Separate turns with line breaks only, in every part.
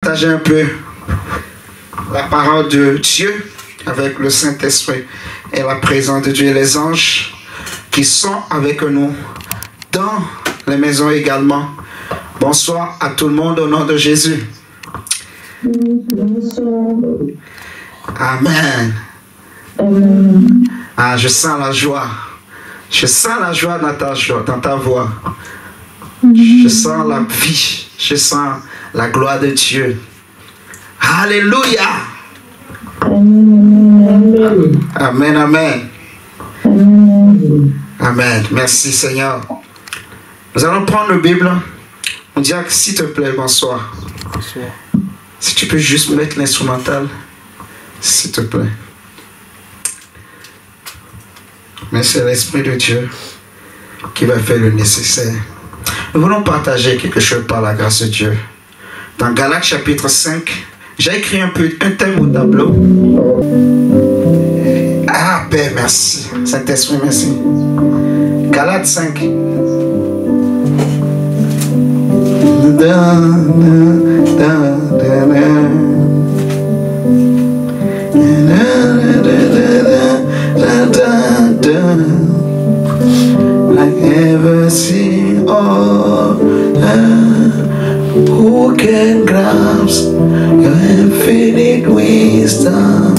partager un peu la parole de Dieu avec le Saint-Esprit et la présence de Dieu et les anges qui sont avec nous dans les maisons également. Bonsoir à tout le monde au nom de Jésus. Amen. Ah, je sens la joie. Je sens la joie dans ta voix. Je sens la vie. Je sens la gloire de Dieu. Alléluia. Amen, amen. Amen. Merci Seigneur. Nous allons prendre la Bible. On dirait que s'il te plaît, bonsoir. Bonsoir. Si tu peux juste mettre l'instrumental, s'il te plaît. Mais c'est l'Esprit de Dieu qui va faire le nécessaire. Nous voulons partager quelque chose par la grâce de Dieu. Dans Galates chapitre 5, j'ai écrit un thème au tableau. Ah, Père, merci. Saint-Esprit, merci. Galates 5. Like ever see all who can grasp your infinite wisdom,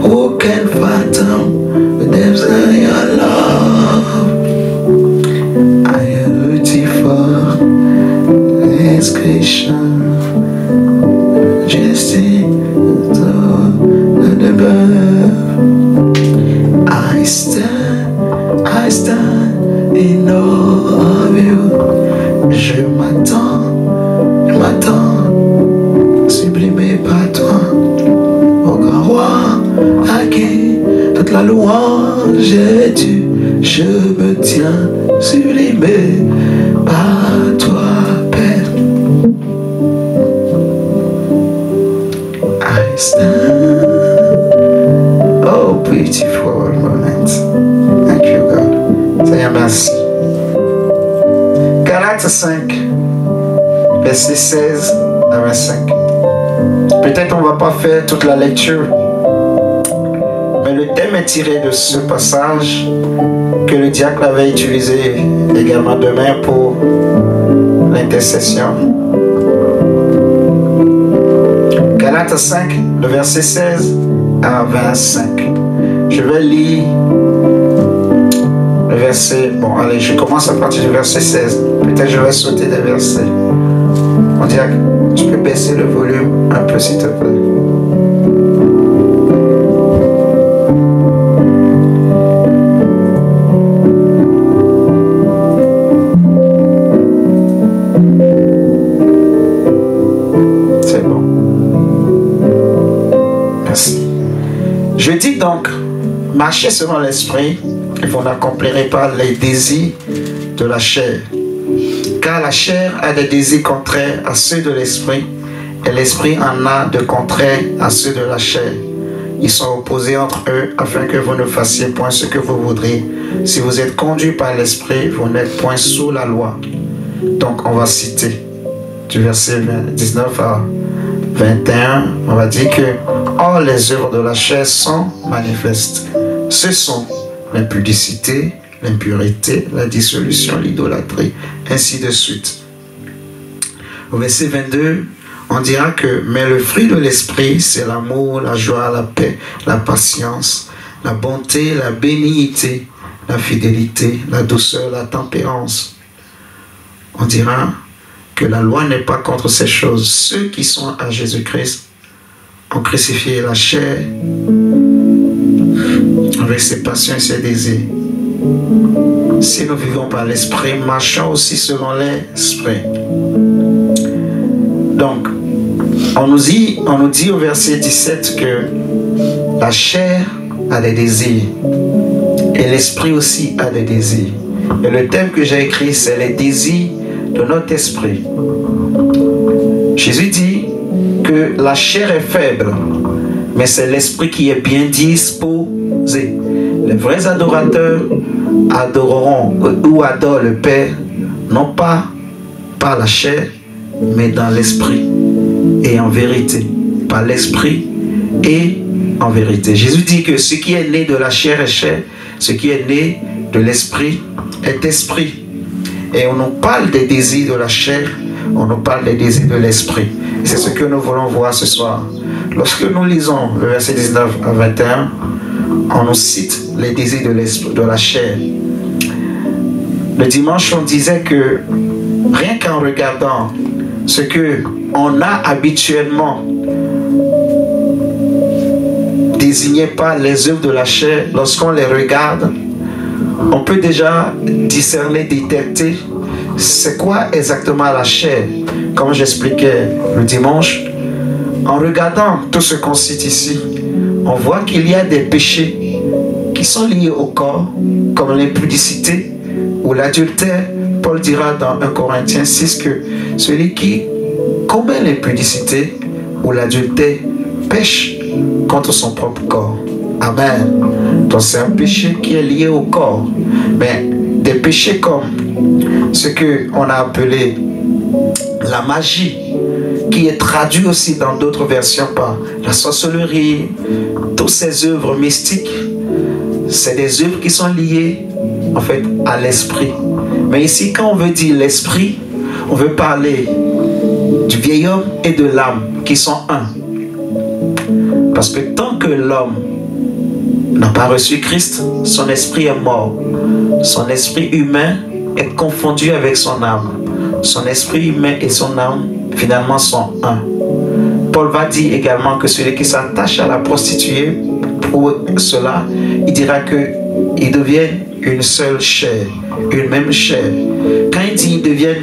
who can fathom the depths of your love. I am beautiful, His creation, just in the above. I stand in awe of you. Je m'attends, sublimé par toi. Au grand roi, à qui toute la louange est due. Je me tiens sublimé par toi, Père. I stand. Oh, beautiful moment. Thank you, God. Seigneur, merci. Galates 5, verset 16 à 25. Peut-être on ne va pas faire toute la lecture, mais le thème est tiré de ce passage que le diacre avait utilisé également demain pour l'intercession. Galates 5, le verset 16 à 25. Je vais lire le verset. Bon, allez, je commence à partir du verset 16. Peut-être je vais sauter des versets. On dirait que tu peux baisser le volume un peu, s'il te plaît. C'est bon. Merci. Je dis donc, marchez selon l'esprit et vous n'accomplirez pas les désirs de la chair. Car la chair a des désirs contraires à ceux de l'esprit et l'esprit en a de contraires à ceux de la chair. Ils sont opposés entre eux afin que vous ne fassiez point ce que vous voudriez. Si vous êtes conduit par l'esprit, vous n'êtes point sous la loi. Donc on va citer du verset 19 à 21, on va dire que or les œuvres de la chair sont manifestes. Ce sont l'impudicité, l'impureté, la dissolution, l'idolâtrie, ainsi de suite. Au verset 22, on dira que mais le fruit de l'esprit, c'est l'amour, la joie, la paix, la patience, la bonté, la bénignité, la fidélité, la douceur, la tempérance. On dira que la loi n'est pas contre ces choses. Ceux qui sont à Jésus-Christ ont crucifié la chair avec ses passions et ses désirs. Si nous vivons par l'esprit, marchons aussi selon l'esprit. Donc, on nous dit au verset 17 que la chair a des désirs et l'esprit aussi a des désirs. Et le thème que j'ai écrit, c'est les désirs de notre esprit. Jésus dit que la chair est faible, mais c'est l'esprit qui est bien disposé. Les vrais adorateurs adoreront ou adorent le Père, non pas par la chair, mais dans l'esprit en vérité, par l'esprit et en vérité. Jésus dit que ce qui est né de la chair est chair, ce qui est né de l'esprit est esprit. Et on nous parle des désirs de la chair, on nous parle des désirs de l'esprit. C'est ce que nous voulons voir ce soir. Lorsque nous lisons le verset 19 à 21, on nous cite les désirs de la chair. Le dimanche, on disait que rien qu'en regardant ce qu'on a habituellement désigné par les œuvres de la chair, lorsqu'on les regarde, on peut déjà discerner, détecter c'est quoi exactement la chair. Comme j'expliquais le dimanche, en regardant tout ce qu'on cite ici, on voit qu'il y a des péchés qui sont liés au corps, comme l'impudicité ou l'adultère. Paul dira dans 1 Corinthiens 6 que celui qui commet l'impudicité ou l'adultère pêche contre son propre corps. Amen. Donc c'est un péché qui est lié au corps. Mais des péchés comme ce qu'on a appelé la magie, qui est traduit aussi dans d'autres versions par la sorcellerie, toutes ces œuvres mystiques, c'est des œuvres qui sont liées en fait à l'esprit. Mais ici, quand on veut dire l'esprit, on veut parler du vieil homme et de l'âme qui sont un. Parce que tant que l'homme n'a pas reçu Christ, son esprit est mort. Son esprit humain est confondu avec son âme. Son esprit humain et son âme finalement sont un. Paul va dire également que celui qui s'attache à la prostituée, pour cela, il dira qu'ils deviennent une seule chair, une même chair. Quand il dit ils deviennent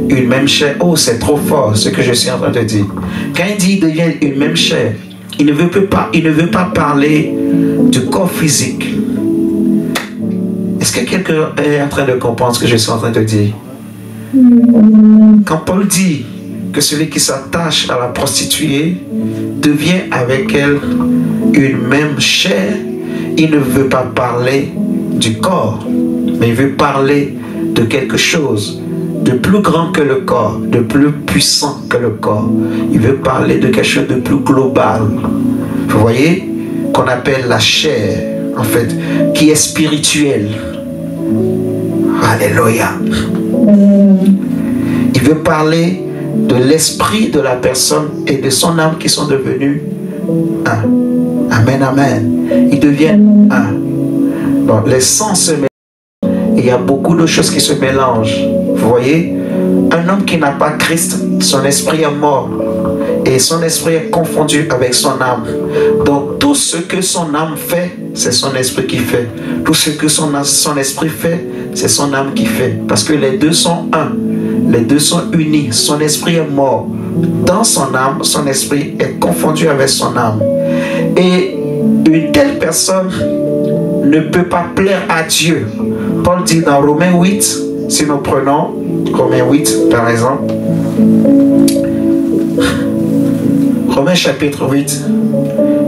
une même chair, oh c'est trop fort ce que je suis en train de dire. Quand il dit ils deviennent une même chair, il ne veut pas parler du corps physique. Est-ce que quelqu'un est en train de comprendre ce que je suis en train de dire? Quand Paul dit que celui qui s'attache à la prostituée devient avec elle une même chair, il ne veut pas parler du corps, mais il veut parler de quelque chose de plus grand que le corps, de plus puissant que le corps. Il veut parler de quelque chose de plus global. Vous voyez, qu'on appelle la chair, en fait, qui est spirituelle. Alléluia. Il veut parler de l'esprit de la personne et de son âme qui sont devenus un. Amen, amen. Ils deviennent un. Donc, les sens se mélangent. Il y a beaucoup de choses qui se mélangent. Vous voyez, un homme qui n'a pas Christ, son esprit est mort. Et son esprit est confondu avec son âme. Donc, tout ce que son âme fait, c'est son esprit qui fait. Tout ce que son esprit fait, c'est son âme qui fait. Parce que les deux sont un. Les deux sont unis. Son esprit est mort. Dans son âme, son esprit est confondu avec son âme. Et une telle personne ne peut pas plaire à Dieu. Paul dit dans Romains 8, si nous prenons Romains 8 par exemple, Romains chapitre 8,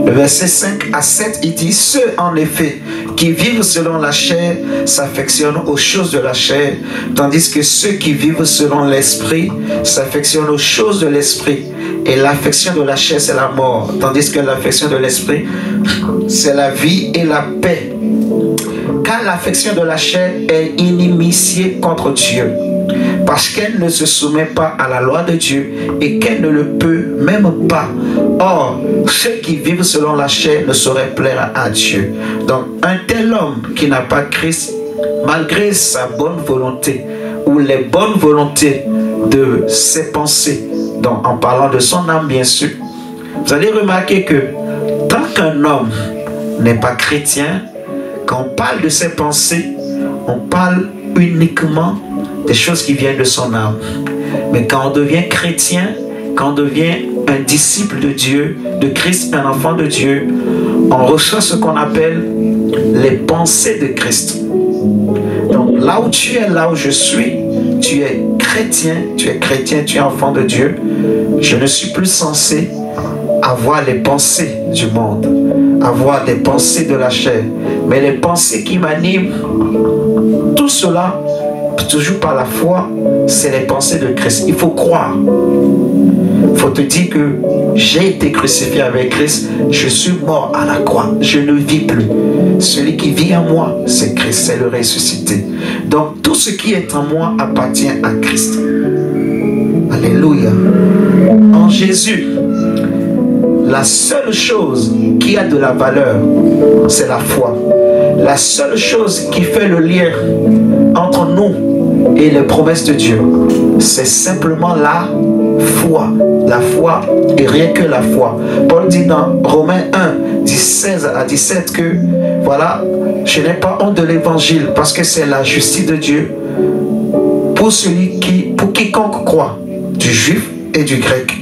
le verset 5 à 7, il dit: ceux en effet qui vivent selon la chair s'affectionnent aux choses de la chair, tandis que ceux qui vivent selon l'esprit s'affectionnent aux choses de l'esprit. Et l'affection de la chair, c'est la mort, tandis que l'affection de l'esprit, c'est la vie et la paix. Car l'affection de la chair est inimitié contre Dieu, parce qu'elle ne se soumet pas à la loi de Dieu et qu'elle ne le peut même pas. Or, ceux qui vivent selon la chair ne sauraient plaire à Dieu. Donc, un tel homme qui n'a pas Christ, malgré sa bonne volonté ou les bonnes volontés de ses pensées, donc en parlant de son âme bien sûr, vous allez remarquer que tant qu'un homme n'est pas chrétien, quand on parle de ses pensées, on parle uniquement des choses qui viennent de son âme. Mais quand on devient chrétien, quand on devient un disciple de Dieu, de Christ, un enfant de Dieu, on reçoit ce qu'on appelle les pensées de Christ. Donc là où tu es, là où je suis, tu es chrétien, tu es enfant de Dieu. Je ne suis plus censé avoir les pensées du monde, avoir des pensées de la chair, mais les pensées qui m'animent, tout cela toujours par la foi, c'est les pensées de Christ. Il faut croire. Il faut te dire que j'ai été crucifié avec Christ, je suis mort à la croix, je ne vis plus. Celui qui vit en moi, c'est Christ, c'est le ressuscité. Donc tout ce qui est en moi appartient à Christ. Alléluia. En Jésus, la seule chose qui a de la valeur, c'est la foi. La seule chose qui fait le lien entre nous et les promesses de Dieu, c'est simplement la foi. La foi et rien que la foi. Paul dit dans Romains 1, 16 à 17 que voilà, je n'ai pas honte de l'évangile parce que c'est la justice de Dieu pour quiconque croit, du juif et du grec.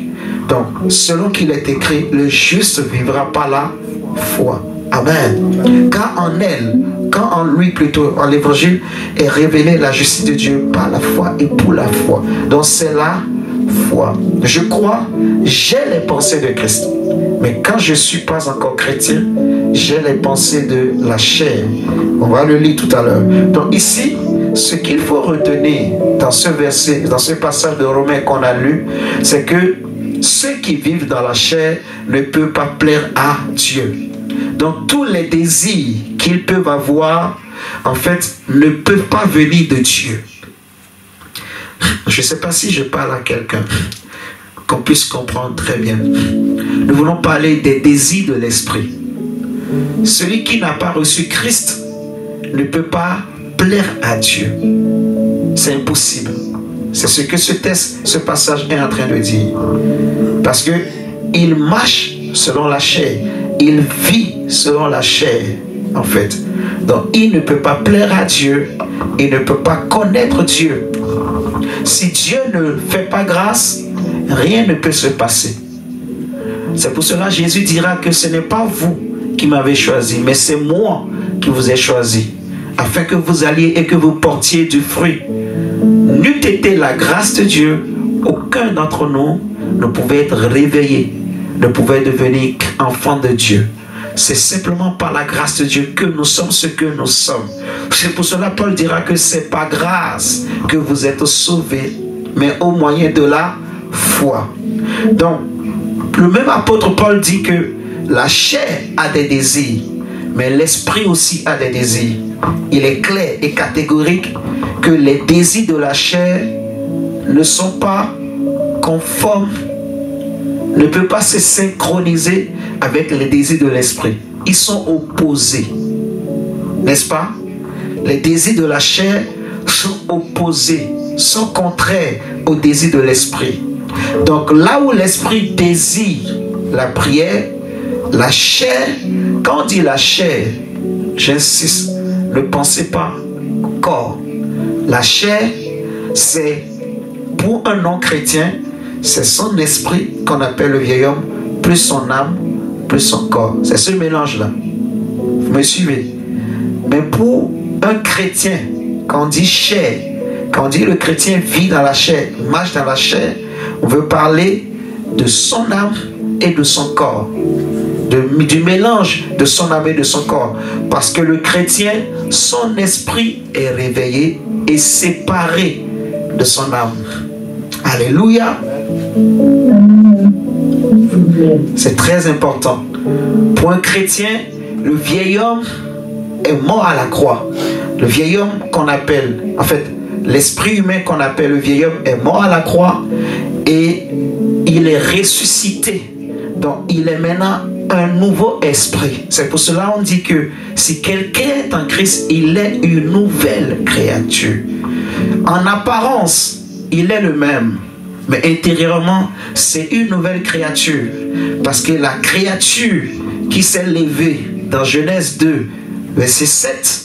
Donc, selon qu'il est écrit, le juste vivra par la foi. Amen. Car en elle, quand en lui plutôt, en l'évangile, est révélée la justice de Dieu par la foi et pour la foi. Donc c'est la foi. Je crois, j'ai les pensées de Christ. Mais quand je ne suis pas encore chrétien, j'ai les pensées de la chair. On va le lire tout à l'heure. Donc ici, ce qu'il faut retenir dans ce verset, dans ce passage de Romains qu'on a lu, c'est que ceux qui vivent dans la chair ne peuvent pas plaire à Dieu. Donc tous les désirs qu'ils peuvent avoir, en fait, ne peuvent pas venir de Dieu. Je ne sais pas si je parle à quelqu'un, qu'on puisse comprendre très bien. Nous voulons parler des désirs de l'esprit. Celui qui n'a pas reçu Christ ne peut pas plaire à Dieu. C'est impossible. C'est ce que ce passage est en train de dire. Parce que il marche selon la chair. Il vit selon la chair, en fait. Donc, il ne peut pas plaire à Dieu. Il ne peut pas connaître Dieu. Si Dieu ne fait pas grâce, rien ne peut se passer. C'est pour cela que Jésus dira que ce n'est pas vous qui m'avez choisi, mais c'est moi qui vous ai choisi, afin que vous alliez et que vous portiez du fruit. N'eût été la grâce de Dieu, aucun d'entre nous ne pouvait être réveillé, ne pouvait devenir enfant de Dieu. C'est simplement par la grâce de Dieu que nous sommes ce que nous sommes. C'est pour cela que Paul dira que c'est par grâce que vous êtes sauvés, mais au moyen de la foi. Donc, le même apôtre Paul dit que la chair a des désirs, mais l'esprit aussi a des désirs. Il est clair et catégorique que les désirs de la chair ne sont pas conformes, ne peuvent pas se synchroniser avec les désirs de l'esprit. Ils sont opposés. N'est-ce pas? Les désirs de la chair sont opposés, sont contraires aux désirs de l'esprit. Donc là où l'esprit désire la prière, la chair, quand on dit la chair, j'insiste, ne pensez pas corps. La chair, c'est pour un non-chrétien, c'est son esprit qu'on appelle le vieil homme, plus son âme, plus son corps. C'est ce mélange-là. Vous me suivez? Mais pour un chrétien, quand on dit chair, quand on dit le chrétien vit dans la chair, marche dans la chair, on veut parler de son âme et de son corps. Du mélange de son âme et de son corps. Parce que le chrétien, son esprit est réveillé et séparé de son âme. Alléluia. C'est très important. Pour un chrétien, le vieil homme est mort à la croix. Le vieil homme qu'on appelle, en fait, l'esprit humain qu'on appelle le vieil homme est mort à la croix et il est ressuscité. Donc, il est maintenant un nouveau esprit. C'est pour cela qu'on dit que si quelqu'un est en Christ, il est une nouvelle créature. En apparence, il est le même. Mais intérieurement, c'est une nouvelle créature. Parce que la créature qui s'est levée dans Genèse 2, verset 7,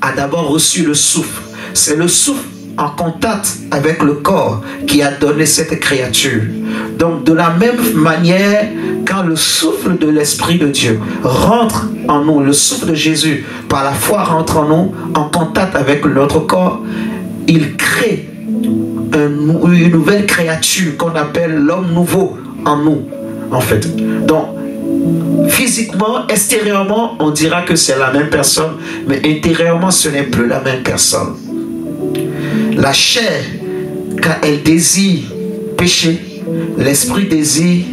a d'abord reçu le souffle. C'est le souffle en contact avec le corps qui a donné cette créature. Donc de la même manière, quand le souffle de l'Esprit de Dieu rentre en nous, le souffle de Jésus par la foi rentre en nous, en contact avec notre corps, il crée une nouvelle créature qu'on appelle l'homme nouveau en nous, en fait. Donc physiquement, extérieurement, on dira que c'est la même personne, mais intérieurement, ce n'est plus la même personne. La chair, quand elle désire péché, l'esprit désire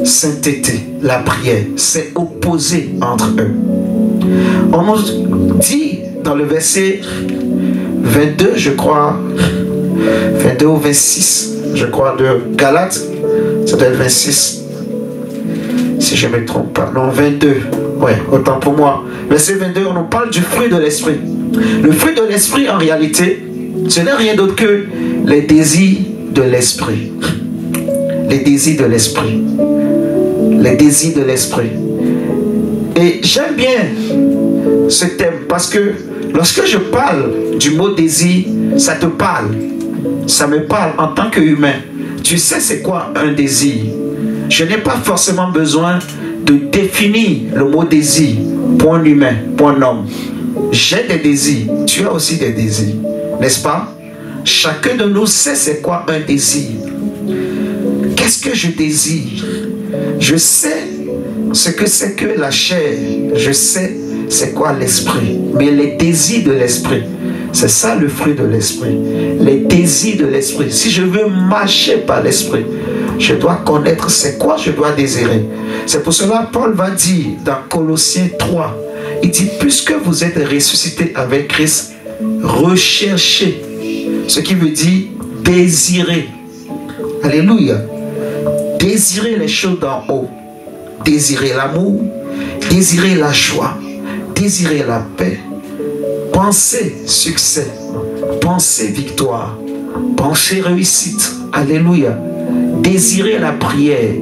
sainteté, la prière. C'est opposé entre eux. On nous dit dans le verset 22, je crois, 22 ou 26, je crois, de Galates, ça doit être 26, si je ne me trompe pas. Non, 22, ouais, autant pour moi. Verset 22, on nous parle du fruit de l'esprit. Le fruit de l'esprit, en réalité, ce n'est rien d'autre que les désirs de l'esprit. Les désirs de l'esprit. Les désirs de l'esprit. Et j'aime bien ce thème parce que lorsque je parle du mot désir, ça te parle. Ça me parle en tant qu'humain. Tu sais c'est quoi un désir? Je n'ai pas forcément besoin de définir le mot désir pour un humain, pour un homme. J'ai des désirs. Tu as aussi des désirs. N'est-ce pas? Chacun de nous sait c'est quoi un désir. Qu'est-ce que je désire? Je sais ce que c'est que la chair. Je sais c'est quoi l'esprit. Mais les désirs de l'esprit, c'est ça le fruit de l'esprit. Les désirs de l'esprit. Si je veux marcher par l'esprit, je dois connaître c'est quoi je dois désirer. C'est pour cela Paul va dire dans Colossiens 3, il dit puisque vous êtes ressuscités avec Christ, recherchez. Ce qui veut dire désirer. Alléluia. Désirer les choses d'en haut. Désirer l'amour. Désirer la joie. Désirer la paix. Penser succès. Penser victoire. Penser réussite. Alléluia. Désirer la prière.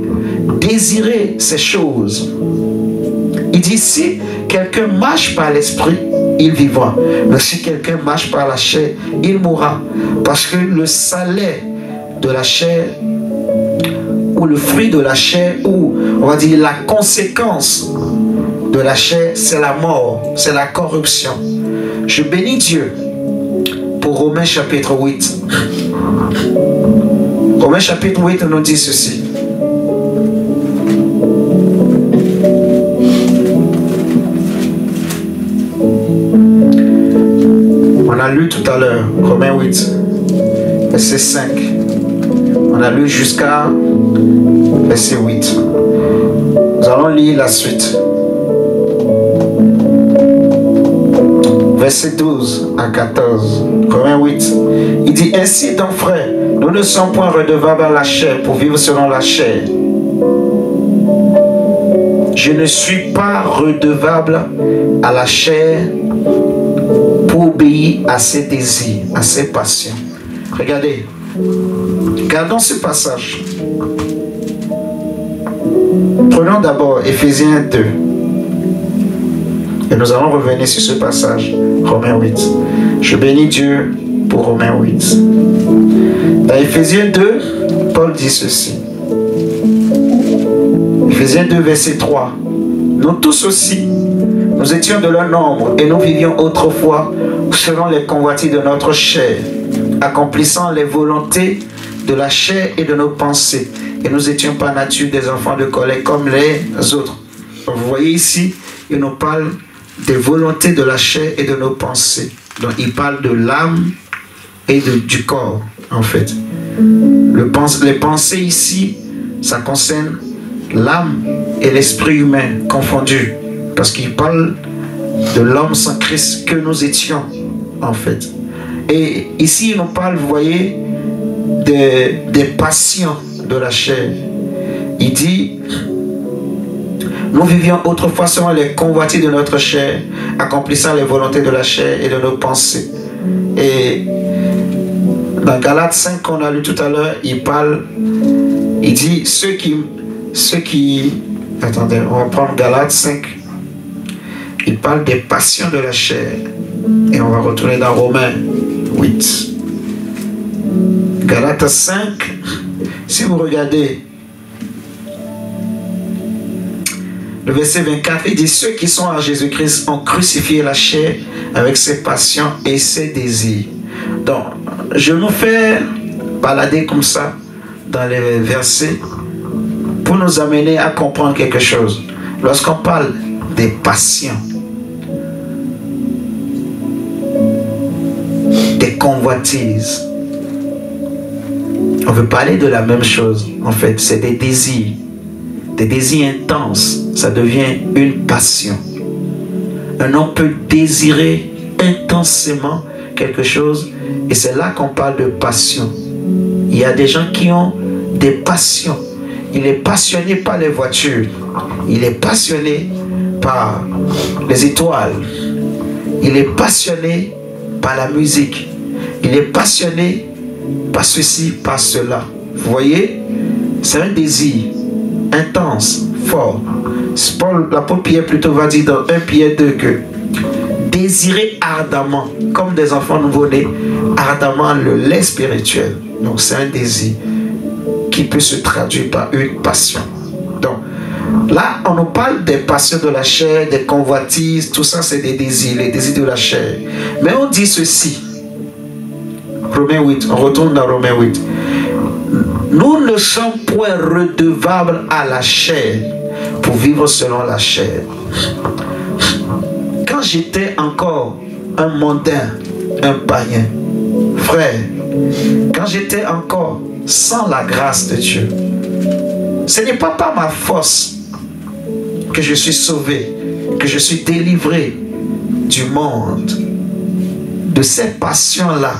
Désirer ces choses. Il dit si quelqu'un marche par l'esprit, il vivra. Mais si quelqu'un marche par la chair, il mourra. Parce que le salaire de la chair, ou le fruit de la chair, ou on va dire la conséquence de la chair, c'est la mort, c'est la corruption. Je bénis Dieu pour Romains chapitre 8. Romains chapitre 8 nous dit ceci. On a lu tout à l'heure, Romains 8, verset 5. On a lu jusqu'à verset 8. Nous allons lire la suite. Verset 12 à 14. Romains 8. Il dit ainsi donc frères, nous ne sommes point redevables à la chair pour vivre selon la chair. Je ne suis pas redevable à la chair pour obéir à ses désirs, à ses passions. Regardez, regardons ce passage. Prenons d'abord Éphésiens 2. Et nous allons revenir sur ce passage, Romains 8. Je bénis Dieu pour Romains 8. Dans Éphésiens 2, Paul dit ceci. Éphésiens 2, verset 3. Nous tous aussi, nous étions de leur nombre et nous vivions autrefois selon les convoitises de notre chair, accomplissant les volontés de la chair et de nos pensées. Et nous étions par nature des enfants de colère comme les autres. Vous voyez ici, il nous parle des volontés de la chair et de nos pensées. Donc il parle de l'âme et du corps, en fait. Les pensées ici, ça concerne l'âme et l'esprit humain confondus. Parce qu'il parle de l'homme sans Christ que nous étions, en fait. Et ici, il nous parle, vous voyez, des passions de la chair. Il dit, nous vivions autrefois selon les convoitises de notre chair, accomplissant les volontés de la chair et de nos pensées. Et dans Galates 5 qu'on a lu tout à l'heure, il parle, il dit, ceux qui, attendez, on va prendre Galates 5, il parle des passions de la chair. Et on va retourner dans Romains 8. Galates 5, si vous regardez le verset 24, il dit ceux qui sont en Jésus-Christ ont crucifié la chair avec ses passions et ses désirs. Donc, je nous fais balader comme ça dans les versets pour nous amener à comprendre quelque chose. Lorsqu'on parle des passions, des convoitises, convoitises. On veut parler de la même chose. En fait, c'est des désirs intenses. Ça devient une passion. Un homme peut désirer intensément quelque chose et c'est là qu'on parle de passion. Il y a des gens qui ont des passions. Il est passionné par les voitures. Il est passionné par les étoiles. Il est passionné par la musique. Il est passionné par ceci, par cela. Vous voyez, c'est un désir intense, fort. L'apôtre Pierre plutôt va dire dans 1 Pierre 2 que désirer ardemment, comme des enfants nouveau-nés, ardemment le lait spirituel. Donc c'est un désir qui peut se traduire par une passion. Donc là, on nous parle des passions de la chair, des convoitises, tout ça c'est des désirs, les désirs de la chair. Mais on dit ceci, Romains 8, on retourne dans Romains 8. Nous ne sommes point redevables à la chair pour vivre selon la chair. Quand j'étais encore un mondain, un païen, frère, quand j'étais encore sans la grâce de Dieu, ce n'est pas par ma force que je suis sauvé, que je suis délivré du monde, de ces passions-là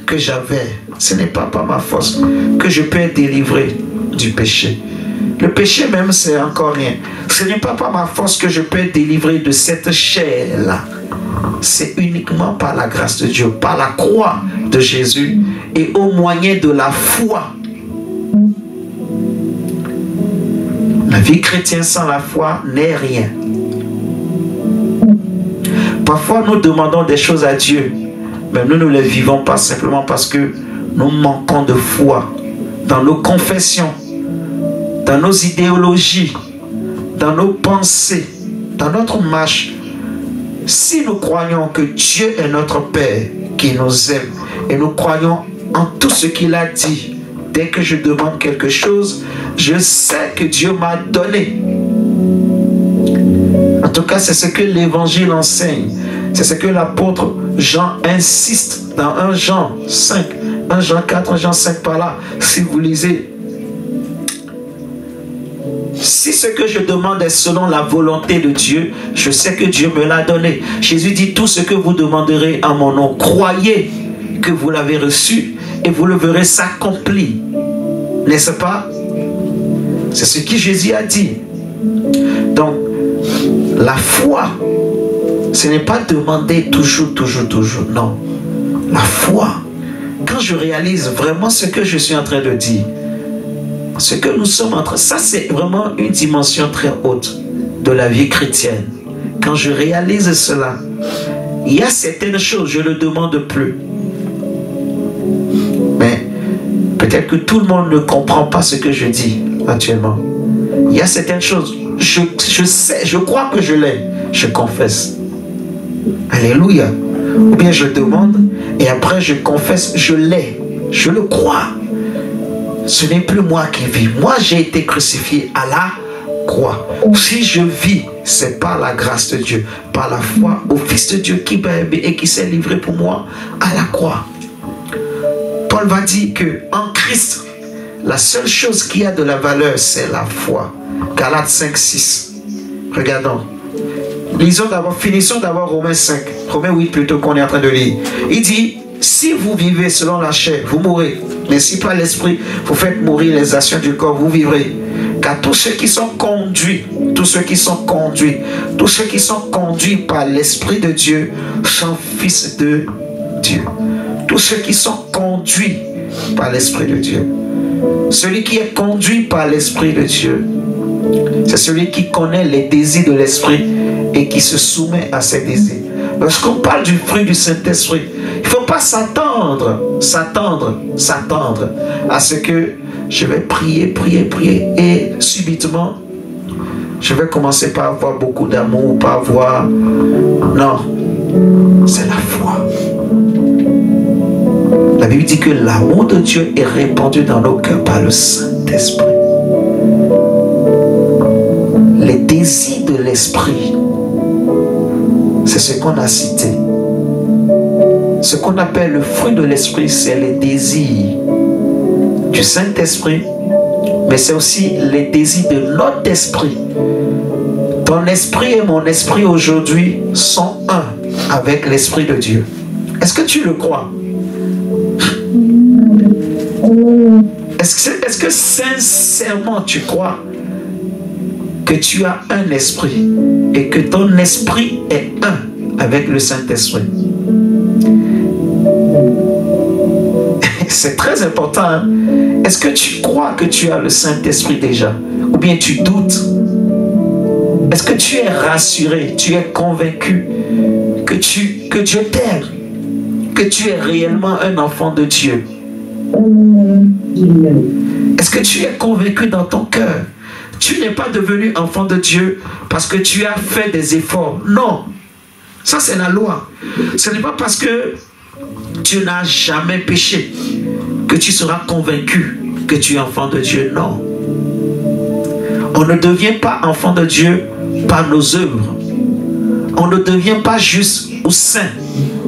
que j'avais. Ce n'est pas par ma force que je peux être délivré du péché. Le péché même, c'est encore rien. Ce n'est pas par ma force que je peux être délivré de cette chair-là. C'est uniquement par la grâce de Dieu, par la croix de Jésus et au moyen de la foi. La vie chrétienne sans la foi n'est rien. Parfois, nous demandons des choses à Dieu, mais nous ne les vivons pas simplement parce que nous manquons de foi dans nos confessions, dans nos idéologies, dans nos pensées, dans notre marche. Si nous croyons que Dieu est notre Père qui nous aime et nous croyons en tout ce qu'il a dit, dès que je demande quelque chose, je sais que Dieu m'a donné. En tout cas, c'est ce que l'Évangile enseigne. C'est ce que l'apôtre Jean insiste dans 1 Jean 5, 1 Jean 4, 1 Jean 5 par là. Si vous lisez, si ce que je demande est selon la volonté de Dieu, je sais que Dieu me l'a donné. Jésus dit, tout ce que vous demanderez en mon nom, croyez que vous l'avez reçu et vous le verrez s'accomplir. N'est-ce pas? C'est ce que Jésus a dit. Donc, la foi, ce n'est pas demander toujours. Non. La foi, quand je réalise vraiment ce que je suis en train de dire, ce que nous sommes en train... Ça, c'est vraiment une dimension très haute de la vie chrétienne. Quand je réalise cela, il y a certaines choses, je ne demande plus. Mais peut-être que tout le monde ne comprend pas ce que je dis actuellement. Il y a certaines choses, je sais, je crois que je l'ai, je confesse. Alléluia. Ou bien je demande et après je confesse, je l'ai, je le crois. Ce n'est plus moi qui vis. Moi, j'ai été crucifié à la croix. Si je vis, c'est par la grâce de Dieu, par la foi au Fils de Dieu qui m'a aimé et qui s'est livré pour moi à la croix. Paul va dire que en Christ, la seule chose qui a de la valeur, c'est la foi. Galates 5, 6. Regardons. Lisons d'abord, finissons d'abord Romains 5. Romains 8 plutôt qu'on est en train de lire. Il dit, si vous vivez selon la chair, vous mourrez. Mais si par l'esprit, vous faites mourir les actions du corps, vous vivrez. Car tous ceux qui sont conduits par l'esprit de Dieu sont fils de Dieu. Tous ceux qui sont conduits par l'esprit de Dieu. Celui qui est conduit par l'esprit de Dieu, c'est celui qui connaît les désirs de l'esprit et qui se soumet à ses désirs. Lorsqu'on parle du fruit du Saint-Esprit, il ne faut pas s'attendre à ce que je vais prier et subitement je vais commencer par avoir beaucoup d'amour, par avoir... Non, c'est la foi. La Bible dit que l'amour de Dieu est répandu dans nos cœurs par le Saint-Esprit. Les désirs de l'esprit, c'est ce qu'on a cité. Ce qu'on appelle le fruit de l'esprit, c'est les désirs du Saint-Esprit, mais c'est aussi les désirs de notre esprit. Ton esprit et mon esprit aujourd'hui sont un avec l'Esprit de Dieu. Est-ce que tu le crois? Est-ce que sincèrement tu crois que tu as un esprit et que ton esprit est un avec le Saint-Esprit? C'est très important. Hein? Est-ce que tu crois que tu as le Saint-Esprit déjà? Ou bien tu doutes? Est-ce que tu es rassuré? Tu es convaincu que Dieu t'aime? Que tu es réellement un enfant de Dieu? Est-ce que tu es convaincu dans ton cœur? Tu n'es pas devenu enfant de Dieu parce que tu as fait des efforts. Non. Ça, c'est la loi. Ce n'est pas parce que tu n'as jamais péché que tu seras convaincu que tu es enfant de Dieu. Non. On ne devient pas enfant de Dieu par nos œuvres. On ne devient pas juste ou saint,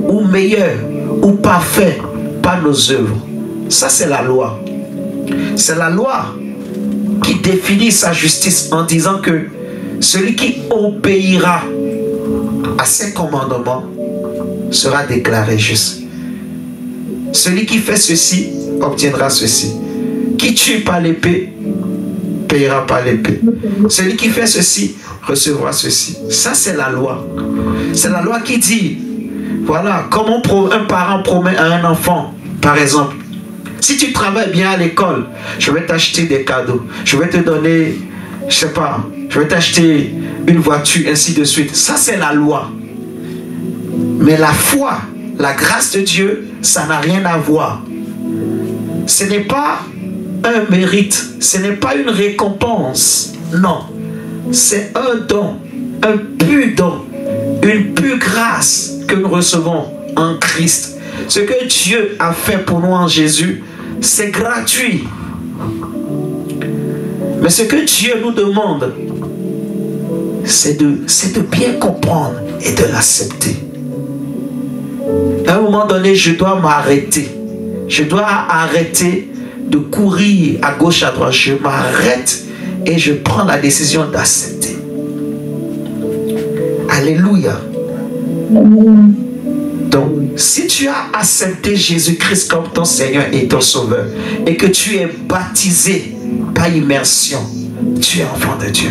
ou meilleur, ou parfait par nos œuvres. Ça, c'est la loi. C'est la loi qui définit sa justice en disant que celui qui obéira à ses commandements sera déclaré juste. Celui qui fait ceci obtiendra ceci. Qui tue par l'épée payera par l'épée. Celui qui fait ceci recevra ceci. Ça, c'est la loi. C'est la loi qui dit, voilà, comment un parent promet à un enfant, par exemple, si tu travailles bien à l'école, je vais t'acheter des cadeaux. Je vais te donner, je sais pas, je vais t'acheter une voiture, ainsi de suite. Ça, c'est la loi. Mais la foi, la grâce de Dieu, ça n'a rien à voir. Ce n'est pas un mérite, ce n'est pas une récompense. Non, c'est un don, un pur don, une pure grâce que nous recevons en Christ. Ce que Dieu a fait pour nous en Jésus, c'est gratuit. Mais ce que Dieu nous demande, c'est de bien comprendre et de l'accepter. À un moment donné, je dois m'arrêter. Je dois arrêter de courir à gauche, à droite. Je m'arrête et je prends la décision d'accepter. Alléluia. Donc, si tu as accepté Jésus-Christ comme ton Seigneur et ton Sauveur, et que tu es baptisé par immersion, tu es enfant de Dieu.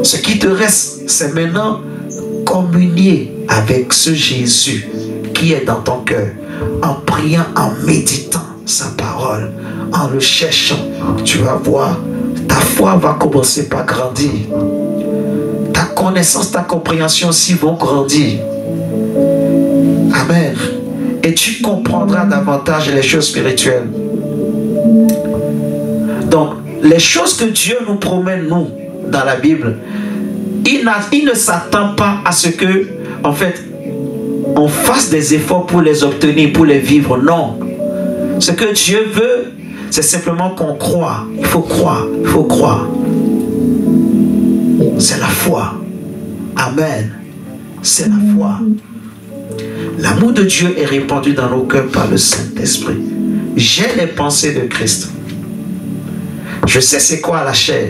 Ce qui te reste, c'est maintenant communier avec ce Jésus qui est dans ton cœur, en priant, en méditant sa parole, en le cherchant. Tu vas voir, ta foi va commencer par grandir. Ta connaissance, ta compréhension aussi vont grandir. Amen. Et tu comprendras davantage les choses spirituelles. Donc, les choses que Dieu nous promet, nous, dans la Bible, il ne s'attend pas à ce que, en fait, on fasse des efforts pour les obtenir, pour les vivre. Non. Ce que Dieu veut, c'est simplement qu'on croit. Il faut croire. Il faut croire. C'est la foi. Amen. C'est la foi. L'amour de Dieu est répandu dans nos cœurs par le Saint-Esprit. J'ai les pensées de Christ. Je sais c'est quoi la chair.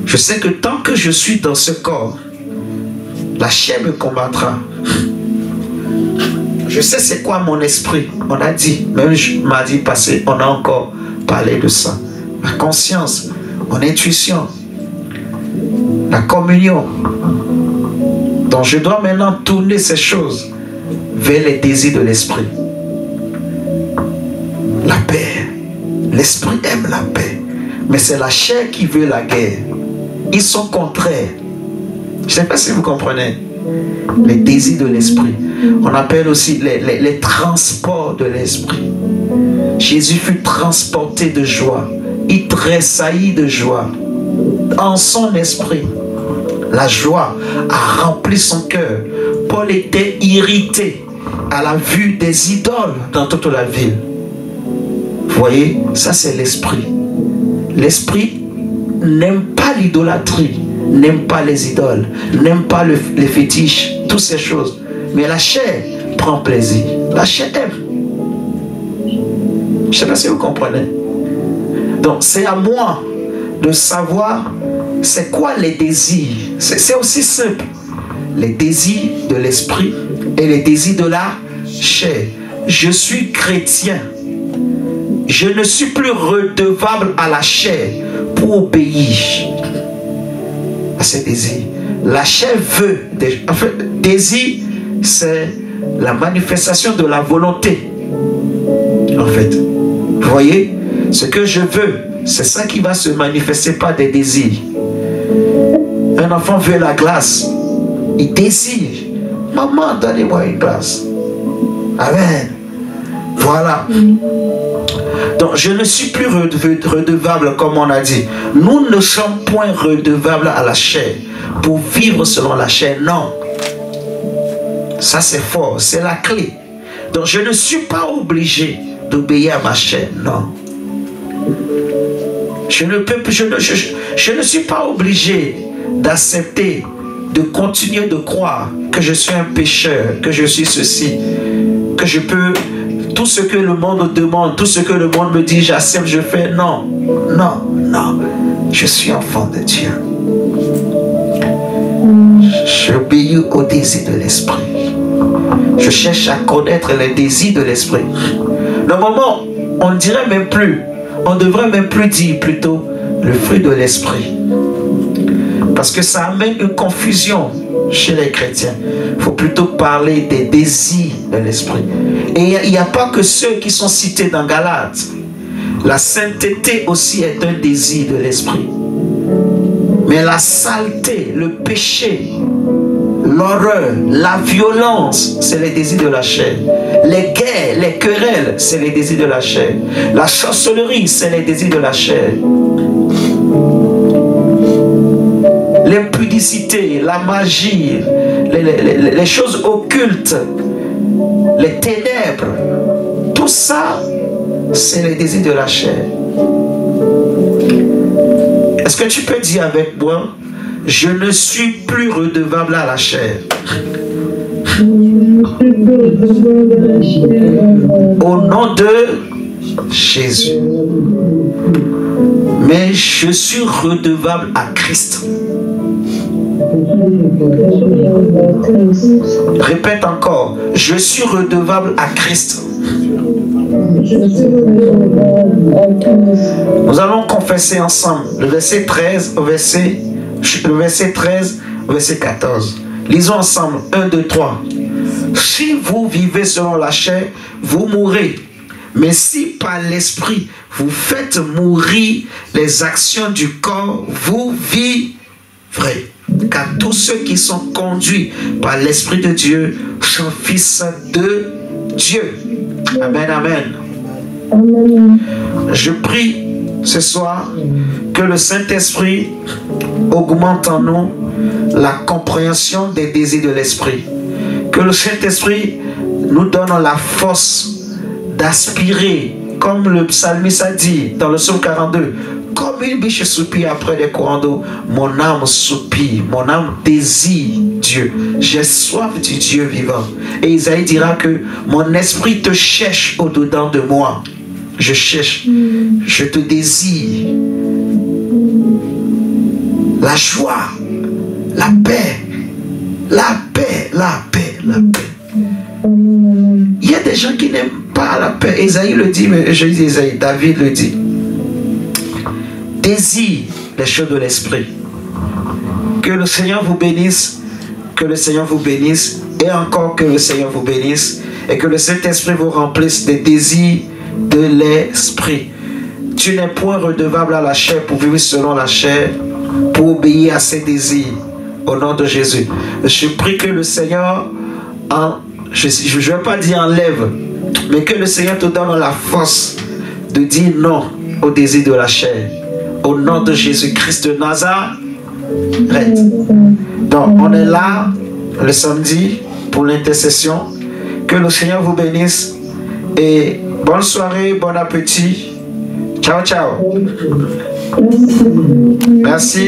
Je sais que tant que je suis dans ce corps, la chair me combattra. Je sais c'est quoi mon esprit. On a dit, même mardi passé, on a encore parlé de ça. Ma conscience, mon intuition, la communion. Donc je dois maintenant tourner ces choses vers les désirs de l'esprit. La paix. L'esprit aime la paix. Mais c'est la chair qui veut la guerre. Ils sont contraires. Je ne sais pas si vous comprenez. Les désirs de l'esprit. On appelle aussi les transports de l'esprit. Jésus fut transporté de joie. Il tressaillit de joie. En son esprit. La joie a rempli son cœur. Paul était irrité à la vue des idoles dans toute la ville. Vous voyez, ça c'est l'esprit. L'esprit n'aime pas l'idolâtrie, n'aime pas les idoles, n'aime pas les fétiches. toutes ces choses. Mais la chair prend plaisir. La chair aime. Je ne sais pas si vous comprenez. Donc c'est à moi de savoir c'est quoi les désirs. C'est aussi simple. Les désirs de l'esprit et les désirs de la chair. Je suis chrétien. Je ne suis plus redevable à la chair pour obéir à ses désirs. La chair veut. En fait, désir, c'est la manifestation de la volonté. En fait, vous voyez, ce que je veux, c'est ça qui va se manifester par des désirs. Un enfant veut la glace. Il désire. Maman, donnez-moi une glace. Amen. Voilà. Donc, je ne suis plus redevable, comme on a dit. Nous ne sommes point redevables à la chair pour vivre selon la chair. Non. Ça, c'est fort. C'est la clé. Donc, je ne suis pas obligé d'obéir à ma chair. Non. Je ne suis pas obligé d'accepter, de continuer de croire que je suis un pécheur, que je suis ceci, que je peux, tout ce que le monde demande, tout ce que le monde me dit, j'accepte, je fais. Non, non, non. Je suis enfant de Dieu. J'obéis au désir de l'esprit. Je cherche à connaître les désirs de l'esprit. Normalement, on ne dirait même plus, on ne devrait même plus dire plutôt le fruit de l'esprit. Parce que ça amène une confusion chez les chrétiens. Il faut plutôt parler des désirs de l'esprit. Et il n'y a pas que ceux qui sont cités dans Galates. La sainteté aussi est un désir de l'esprit. Mais la saleté, le péché, l'horreur, la violence, c'est les désirs de la chair. Les guerres, les querelles, c'est les désirs de la chair. La sorcellerie, c'est les désirs de la chair. L'impudicité, la magie, les choses occultes, les ténèbres, tout ça, c'est les désirs de la chair. Est-ce que tu peux dire avec moi, je ne suis plus redevable à la chair? Au nom de Jésus. Mais je suis redevable à Christ. Répète encore. Je suis redevable à Christ. Nous allons confesser ensemble le verset 13 au verset 14. Lisons ensemble. 1, 2, 3. Si vous vivez selon la chair, vous mourrez. Mais si par l'esprit vous faites mourir les actions du corps, vous vivrez. Car tous ceux qui sont conduits par l'Esprit de Dieu sont fils de Dieu. Amen, amen. Amen. Je prie ce soir que le Saint-Esprit augmente en nous la compréhension des désirs de l'Esprit. Que le Saint-Esprit nous donne la force d'aspirer, comme le psalmiste a dit dans le psaume 42, comme une biche soupire après des courants d'eau, mon âme soupire, mon âme désire Dieu. J'ai soif du Dieu vivant. Et Isaïe dira que mon esprit te cherche au-dedans de moi. Je cherche, je te désire. La joie, la paix, la paix, la paix, la paix. Il y a des gens qui n'aiment pas la paix. Isaïe le dit, mais je dis Isaïe, David le dit. Désire les choses de l'esprit. Que le Seigneur vous bénisse, que le Seigneur vous bénisse, et encore que le Seigneur vous bénisse, et que le Saint-Esprit vous remplisse des désirs de l'esprit. Tu n'es point redevable à la chair pour vivre selon la chair, pour obéir à ses désirs, au nom de Jésus. Je prie que le Seigneur, je ne vais pas dire enlève, mais que le Seigneur te donne la force de dire non au désir de la chair. Au nom de Jésus-Christ de Nazareth. Donc, on est là le samedi pour l'intercession. Que le Seigneur vous bénisse. Et bonne soirée, bon appétit. Ciao, ciao. Merci.